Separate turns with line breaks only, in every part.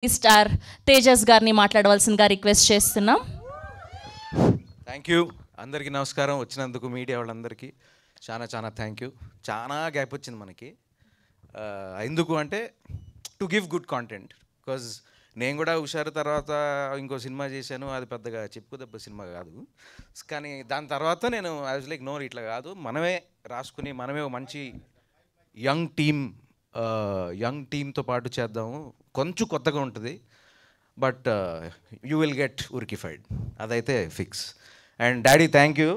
Star Tejas గారిని మాట్లాడవలసిందిగా request చేస్తున్నాం.
Thank you. అందరికీ నమస్కారం. వచ్చినందుకు మీడియా వాళ్ళందరికీ చాలా చాలా థ్యాంక్ యూ. చాలా గ్యాప్ వచ్చింది మనకి. ఎందుకు అంటే to give good content. Because నేను కూడా హుషారు తర్వాత ఇంకో సినిమా చేశాను, అది పెద్దగా చెప్పుకోదగ్గ సినిమా కాదు. కానీ దాని తర్వాత నేను ఐ వాజ్ లైక్ నో, ఇట్లా కాదు, మనమే రాసుకుని మనమే ఒక మంచి యంగ్ టీమ్తో పాటు చేద్దాము. కొంచెం కొత్తగా ఉంటుంది, but you will get horrified, అదైతే fix. And daddy thank you.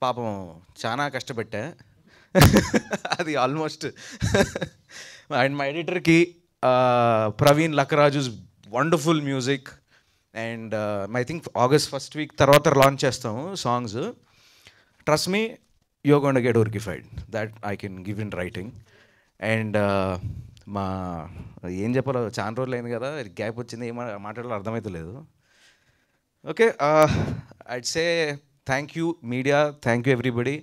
పాపం చాలా కష్టపెట్టా అది ఆల్మోస్ట్. అండ్ మా ఎడిటర్కి Praveen Lakkaraju's wonderful music. And I think August first week తర్వాత లాంచ్ చేస్తాము songs. Trust me, you're going to get horrified, that I can give in writing. And మా ఏం చెప్పాలో, చాలా రోజులు అయింది కదా, గ్యాప్ వచ్చింది, ఏం మాట్లాడాలో అర్థమవుతలేదు. Okay, I'd say thank you media, thank you everybody.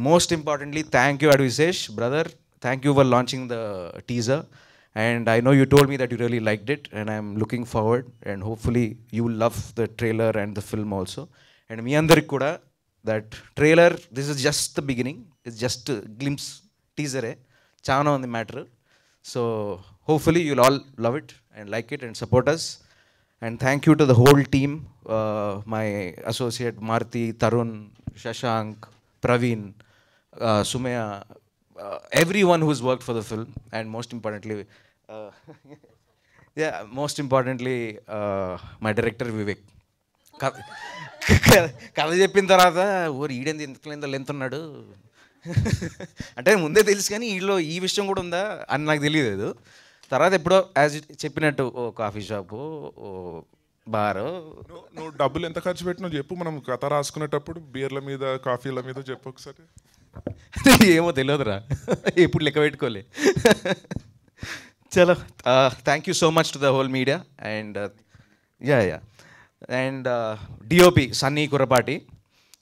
Most importantly thank you Adivi Sesh brother, thank you for launching the teaser. And I know you told me that you really liked it, and I'm looking forward, and hopefully you will love the trailer and the film also. And me andariki kuda, that trailer, this is just the beginning, it's just a glimpse, teaser eh, chaana on the matter. So hopefully you'll all love it and like it and support us. And thank you to the whole team, my associate Marti, Tarun, Shashank, Praveen, Sumaya, everyone who's worked for the film. And most importantly, my director Vivek. కథ చెప్పిన తర్వాత ఓరు ఈడేంది ఇంత length ఉన్నాడు అంటే ముందే తెలుసు, కానీ వీళ్ళు ఈ విషయం కూడా ఉందా అని నాకు తెలియలేదు. తర్వాత ఎప్పుడో యాజ్ చెప్పినట్టు ఓ కాఫీ షాపు, ఓ బారు.
నువ్వు డబ్బులు ఎంత ఖర్చు పెట్టినావు చెప్పు, మనం కథ రాసుకునేటప్పుడు బీర్ల మీద కాఫీల మీద చెప్పు ఒకసారి.
ఏమో తెలియదురా, ఎప్పుడు లెక్క పెట్టుకోలే. చలో, thank you so much to the whole media. And yeah and DOP Sunny Kurapati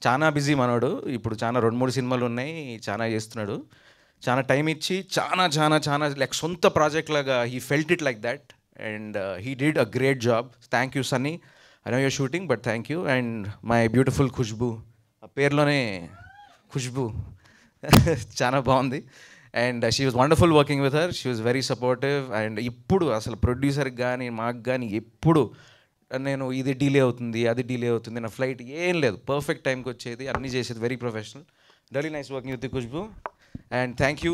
చాలా బిజీ మనోడు. ఇప్పుడు చాలా 2-3 సినిమాలు ఉన్నాయి, చాలా చేస్తున్నాడు. చాలా టైం ఇచ్చి చాలా చాలా చాలా లైక్ సొంత ప్రాజెక్ట్ లాగా he felt it like that. And he did a great job. Thank you Sunny, I know your shooting but thank you. And my beautiful Khushbu, ఆ పేరులోనే ఖుష్బూ చాలా బాగుంది. And she was wonderful working with her, she was very supportive. And ఇప్పుడు అసలు ప్రొడ్యూసర్కి కానీ మాకు కానీ ఎప్పుడు నేను ఇది డిలే అవుతుంది, అది డిలే అవుతుంది, నా ఫ్లైట్ ఏం లేదు, పర్ఫెక్ట్ టైంకి వచ్చేది, అన్నీ చేసేది. Very professional, very nice working with Khushbu. And thank you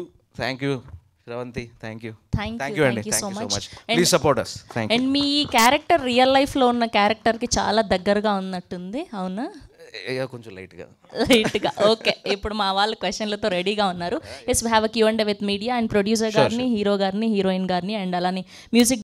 Sravanthi, thank you అండి, thank you so much. Please support us. Thank you.
And మీ క్యారెక్టర్ రియల్ లైఫ్లో ఉన్న క్యారెక్టర్కి చాలా దగ్గరగా ఉన్నట్టుంది, అవునా?
కొంచెం లైట్గా.
ఓకే, ఇప్పుడు మా వాళ్ళు క్వశ్చన్లతో రెడీగా ఉన్నారు. Yes, we have a Q&A with media. And producer గారిని, హీరో గారిని, హీరోయిన్ గారిని, అండ్ అలానే మ్యూజిక్